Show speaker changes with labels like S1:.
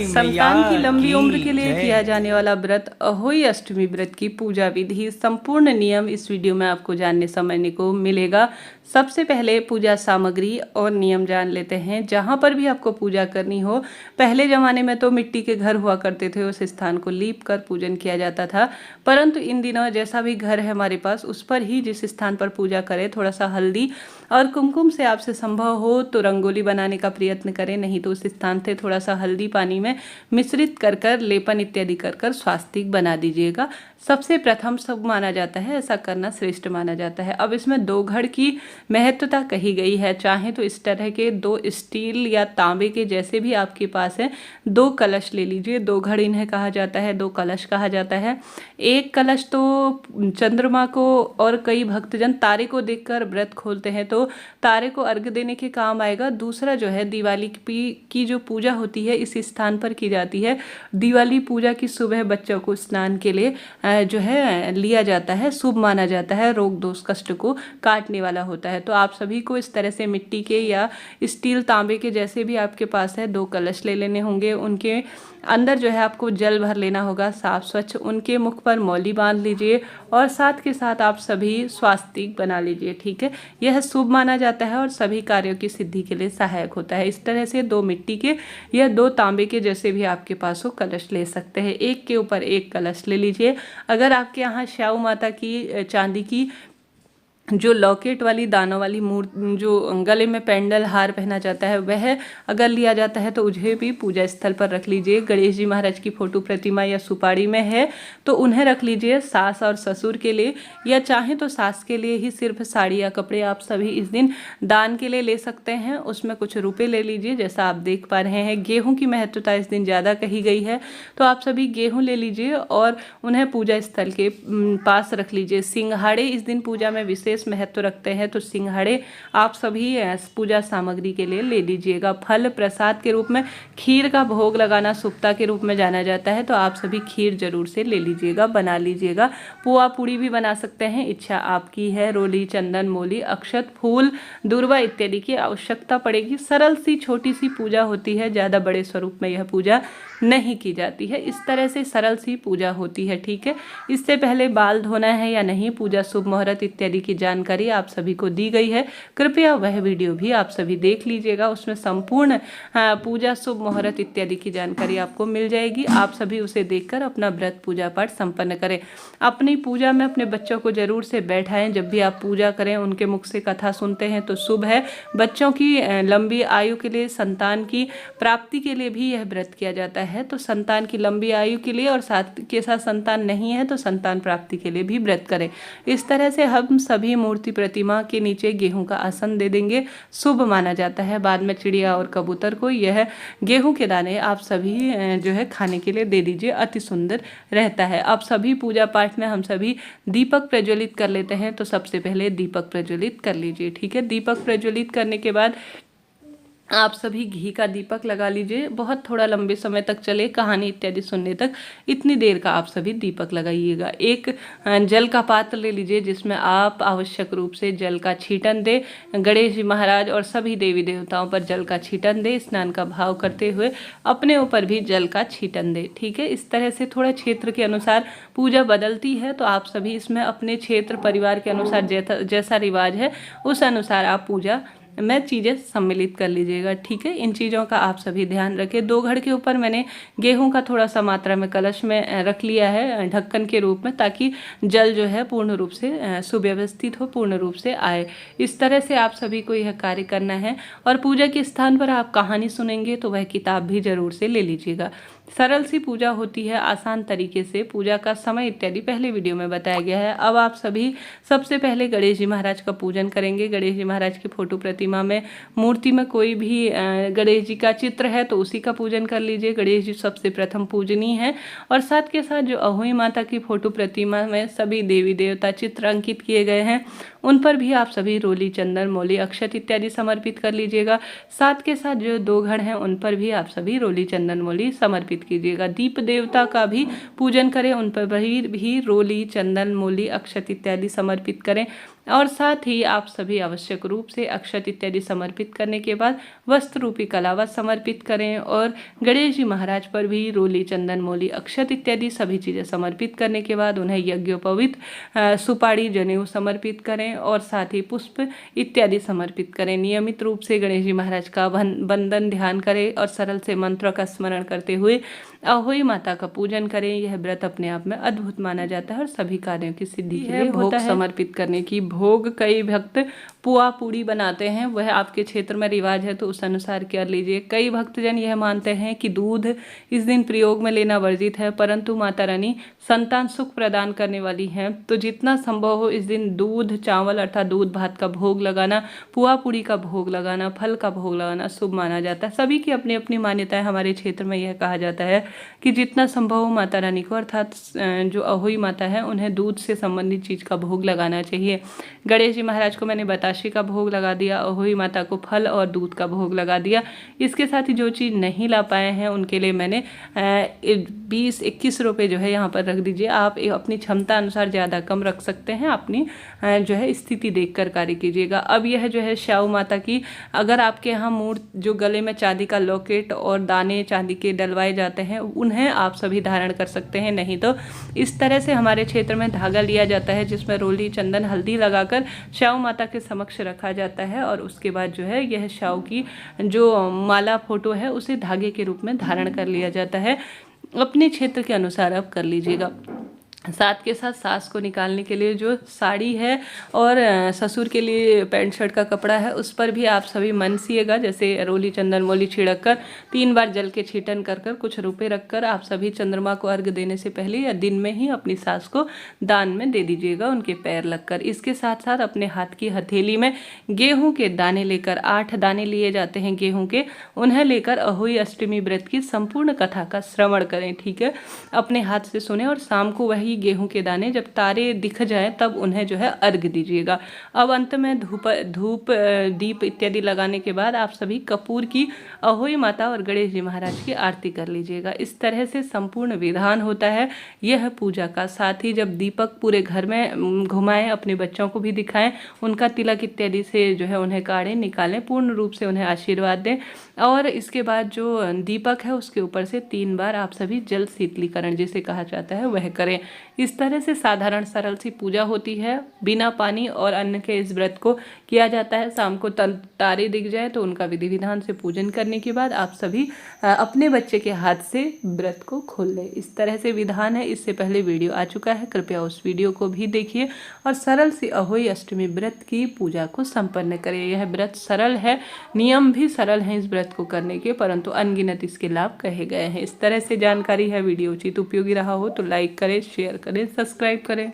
S1: संतान की
S2: मैया
S1: लंबी उम्र के
S2: की
S1: लिए किया
S2: जय।
S1: जाने वाला व्रत अहोई अष्टमी व्रत की पूजा विधि संपूर्ण नियम इस वीडियो में आपको जानने समझने को मिलेगा। सबसे पहले पूजा सामग्री और नियम जान लेते हैं। जहाँ पर भी आपको पूजा करनी हो, पहले ज़माने में तो मिट्टी के घर हुआ करते थे, उस स्थान को लीप कर पूजन किया जाता था। परंतु इन दिनों जैसा भी घर है हमारे पास, उस पर ही जिस स्थान पर पूजा करें, थोड़ा सा हल्दी और कुमकुम से आपसे संभव हो तो रंगोली बनाने का प्रयत्न करें, नहीं तो उस स्थान से थोड़ा सा हल्दी पानी में मिश्रित कर कर लेपन इत्यादि कर कर स्वास्तिक बना दीजिएगा। सबसे प्रथम शुभ माना जाता है, ऐसा करना श्रेष्ठ माना जाता है। अब इसमें दो घड़ की महत्वता कही गई है। चाहे तो इस तरह के दो स्टील या तांबे के जैसे भी आपके पास है, दो कलश ले लीजिए। दो घड़ इन्हें कहा जाता है, दो कलश कहा जाता है। एक कलश तो चंद्रमा को और कई भक्तजन तारे को देखकर व्रत खोलते हैं, तो तारे को अर्घ्य देने के काम आएगा। दूसरा जो है दिवाली की जो पूजा होती है इस स्थान पर की जाती है। दिवाली पूजा की सुबह बच्चों को स्नान के लिए जो है लिया जाता है, शुभ माना जाता है, रोग दोष कष्ट को काटने वाला होता है। तो आप सभी को इस तरह से मिट्टी के या स्टील तांबे के जैसे भी आपके पास है, दो कलश ले लेने होंगे। उनके अंदर जो है आपको जल भर लेना होगा साफ स्वच्छ। उनके मुख पर मौली बांध लीजिए और साथ के साथ आप सभी स्वास्तिक बना लीजिए। ठीक है, यह शुभ माना जाता है और सभी कार्यों की सिद्धि के लिए सहायक होता है। इस तरह से दो मिट्टी के या दो तांबे के जैसे भी आपके पास हो कलश ले सकते हैं। एक के ऊपर एक कलश ले लीजिए। अगर आपके यहाँ श्याऊ माता की चांदी की जो लॉकेट वाली दानों वाली मूर्ति, जो गले में पेंडल हार पहना जाता है, वह अगर लिया जाता है तो उन्हें भी पूजा स्थल पर रख लीजिए। गणेश जी महाराज की फोटो प्रतिमा या सुपारी में है तो उन्हें रख लीजिए। सास और ससुर के लिए या चाहे तो सास के लिए ही सिर्फ साड़ी या कपड़े आप सभी इस दिन दान के लिए ले सकते हैं। उसमें कुछ रुपए ले लीजिए। जैसा आप देख पा रहे हैं गेहूँ की महत्वता इस दिन ज़्यादा कही गई है, तो आप सभी गेहूँ ले लीजिए और उन्हें पूजा स्थल के पास रख लीजिए। सिंघाड़े इस दिन पूजा में विशेष महत्व रखते हैं, तो सिंघाड़े आप सभी पूजा सामग्री के लिए ले लीजिएगा। फल प्रसाद के रूप में खीर का भोग लगाना शुभता के रूप में जाना जाता है, तो आप सभी खीर जरूर से ले लीजिएगा, बना लीजिएगा। पुआ पूड़ी भी बना सकते हैं, इच्छा आपकी है। रोली, चंदन, मोली, अक्षत, फूल, दूर्वा इत्यादि की आवश्यकता पड़ेगी। सरल सी छोटी सी पूजा होती है, ज़्यादा बड़े स्वरूप में यह पूजा नहीं की जाती है। इस तरह से सरल सी पूजा होती है। ठीक है, इससे पहले बाल धोना है या नहीं, पूजा शुभ मुहूर्त इत्यादि की जानकारी आप सभी को दी गई है। कृपया वह वीडियो भी आप सभी देख लीजिएगा, उसमें संपूर्ण पूजा शुभ मुहूर्त इत्यादि की जानकारी आपको मिल जाएगी। आप सभी उसे देखकर अपना व्रत पूजा पाठ संपन्न करें। अपनी पूजा में अपने बच्चों को जरूर से बैठाएं। जब भी आप पूजा करें उनके मुख से कथा सुनते हैं तो शुभ है। बच्चों की लंबी आयु के लिए, संतान की प्राप्ति के लिए भी यह व्रत किया जाता है। तो संतान की लंबी आयु के लिए और साथ के साथ संतान नहीं है तो संतान प्राप्ति के लिए भी व्रत करें। इस तरह से हम सभी मूर्ति प्रतिमा के नीचे गेहूं का आसन दे देंगे, शुभ माना जाता है। बाद में चिड़िया और कबूतर को यह गेहूं के दाने आप सभी जो है खाने के लिए दे दीजिए, अति सुंदर रहता है। अब सभी पूजा पाठ में हम सभी दीपक प्रज्वलित कर लेते हैं, तो सबसे पहले दीपक प्रज्वलित कर लीजिए। ठीक है, दीपक प्रज्वलित करने के बाद आप सभी घी का दीपक लगा लीजिए। बहुत थोड़ा लंबे समय तक चले, कहानी इत्यादि सुनने तक, इतनी देर का आप सभी दीपक लगाइएगा। एक जल का पात्र ले लीजिए जिसमें आप आवश्यक रूप से जल का छींटन दे। गणेश जी महाराज और सभी देवी देवताओं पर जल का छींटन दे। स्नान का भाव करते हुए अपने ऊपर भी जल का छींटन दे। ठीक है, इस तरह से थोड़ा क्षेत्र के अनुसार पूजा बदलती है, तो आप सभी इसमें अपने क्षेत्र परिवार के अनुसार जैसा रिवाज है उस अनुसार आप पूजा में चीज़ें सम्मिलित कर लीजिएगा। ठीक है, इन चीज़ों का आप सभी ध्यान रखें। दो घड़ के ऊपर मैंने गेहूं का थोड़ा सा मात्रा में कलश में रख लिया है ढक्कन के रूप में, ताकि जल जो है पूर्ण रूप से सुव्यवस्थित हो, पूर्ण रूप से आए। इस तरह से आप सभी को यह कार्य करना है। और पूजा के स्थान पर आप कहानी सुनेंगे तो वह किताब भी जरूर से ले लीजिएगा। सरल सी पूजा होती है, आसान तरीके से। पूजा का समय इत्यादि पहले वीडियो में बताया गया है। अब आप सभी सबसे पहले गणेश जी महाराज का पूजन करेंगे। गणेश जी महाराज की फोटो प्रतिमा में, मूर्ति में कोई भी गणेश जी का चित्र है तो उसी का पूजन कर लीजिए। गणेश जी सबसे प्रथम पूजनीय है। और साथ के साथ जो अहोई माता की फोटो प्रतिमा में सभी देवी देवता चित्र अंकित किए गए हैं, उन पर भी आप सभी रोली, चंदन, मौली, अक्षत इत्यादि समर्पित कर लीजिएगा। साथ के साथ जो दो घड़ हैं उन पर भी आप सभी रोली, चंदन, मौली समर्पित कीजिएगा। दीप देवता का भी पूजन करें, उन पर भी रोली, चंदन, मौली, अक्षत इत्यादि समर्पित करें। और साथ ही आप सभी आवश्यक रूप से अक्षत इत्यादि समर्पित करने के बाद वस्त्र रूपी कलावा समर्पित करें और गणेश जी महाराज पर भी रोली, चंदन, मोली, अक्षत इत्यादि सभी चीज़ें समर्पित करने के बाद उन्हें यज्ञोपवीत सुपारी, जनेऊ समर्पित करें और साथ ही पुष्प इत्यादि समर्पित करें। नियमित रूप से गणेश जी महाराज का वंदन ध्यान करें और सरल से मंत्र का स्मरण करते हुए अहोई माता का पूजन करें। यह व्रत अपने आप में अद्भुत माना जाता है और सभी कार्यों की सिद्धि के लिए भोग समर्पित करने की। भोग कई भक्त पुआ पूड़ी बनाते हैं, वह आपके क्षेत्र में रिवाज है तो उस अनुसार कर लीजिए। कई भक्तजन यह मानते हैं कि दूध इस दिन प्रयोग में लेना वर्जित है, परंतु माता रानी संतान सुख प्रदान करने वाली हैं, तो जितना संभव हो इस दिन दूध, चावल अर्थात दूध भात का भोग लगाना, पुआ पूड़ी का भोग लगाना, फल का भोग लगाना शुभ माना जाता है। सभी की अपनी अपनी मान्यता है। हमारे क्षेत्र में यह कहा जाता है कि जितना संभव हो माता रानी को अर्थात जो अहोई माता है उन्हें दूध से संबंधित चीज़ का भोग लगाना चाहिए। गणेश जी महाराज को मैंने बताशे का भोग लगा दिया, अहोई माता को फल और दूध का भोग लगा दिया। इसके साथ ही जो चीज़ नहीं ला पाए हैं उनके लिए मैंने 20-21 रुपये जो है यहाँ पर रख दीजिए। आप अपनी क्षमता अनुसार ज़्यादा कम रख सकते हैं, अपनी जो है स्थिति देखकर कार्य कीजिएगा। अब यह जो है श्याऊ माता की, अगर आपके यहाँ मूर्त जो गले में चांदी का लॉकेट और दाने चांदी के डलवाए जाते हैं उन्हें आप सभी धारण कर सकते हैं। नहीं तो इस तरह से हमारे क्षेत्र में धागा लिया जाता है जिसमें रोली, चंदन, हल्दी लगाकर श्याऊ माता के समक्ष रखा जाता है और उसके बाद जो है यह श्याऊ की जो माला फोटो है उसे धागे के रूप में धारण कर लिया जाता है। अपने क्षेत्र के अनुसार आप कर लीजिएगा। साथ के साथ सास को निकालने के लिए जो साड़ी है और ससुर के लिए पैंट शर्ट का कपड़ा है उस पर भी आप सभी मनसिएगा। जैसे रोली, चंदन, मोली छिड़क कर 3 बार जल के छीटन कर कुछ रुपए रखकर आप सभी चंद्रमा को अर्घ देने से पहले या दिन में ही अपनी सास को दान में दे दीजिएगा, उनके पैर लगकर। इसके साथ साथ अपने हाथ की हथेली में गेहूँ के दाने लेकर, 8 दाने लिए जाते हैं गेहूँ के, उन्हें लेकर अहोई अष्टमी व्रत की संपूर्ण कथा का श्रवण करें। ठीक है, अपने हाथ से सुने और शाम को वही गेहूं के दाने जब तारे दिख जाएं तब उन्हें जो है अर्घ दीजिएगा। अब अंत में धूप दीप इत्यादि लगाने के बाद आप सभी कपूर की अहोई माता और गणेश जी महाराज की आरती कर लीजिएगा। इस तरह से संपूर्ण विधान होता है यह पूजा का। साथ ही जब दीपक पूरे घर में घुमाएं, अपने बच्चों को भी दिखाएं, उनका तिलक इत्यादि से जो है उन्हें काढ़ें, निकालें, पूर्ण रूप से उन्हें आशीर्वाद दें और इसके बाद जो दीपक है उसके ऊपर से 3 बार आप सभी जल शीतलीकरण जिसे कहा जाता है वह करें। इस तरह से साधारण सरल सी पूजा होती है। बिना पानी और अन्न के इस व्रत को किया जाता है। शाम को तारे दिख जाए तो उनका विधि विधान से पूजन करने के बाद आप सभी अपने बच्चे के हाथ से व्रत को खोल लें। इस तरह से विधान है। इससे पहले वीडियो आ चुका है, कृपया उस वीडियो को भी देखिए और सरल सी अहोई अष्टमी व्रत की पूजा को संपन्न करें। यह व्रत सरल है, नियम भी सरल हैं इस व्रत को करने के, परंतु अनगिनत इसके लाभ कहे गए हैं। इस तरह से जानकारी है। वीडियो उचित उपयोगी रहा हो तो लाइक करें, शेयर करें, सब्सक्राइब करें।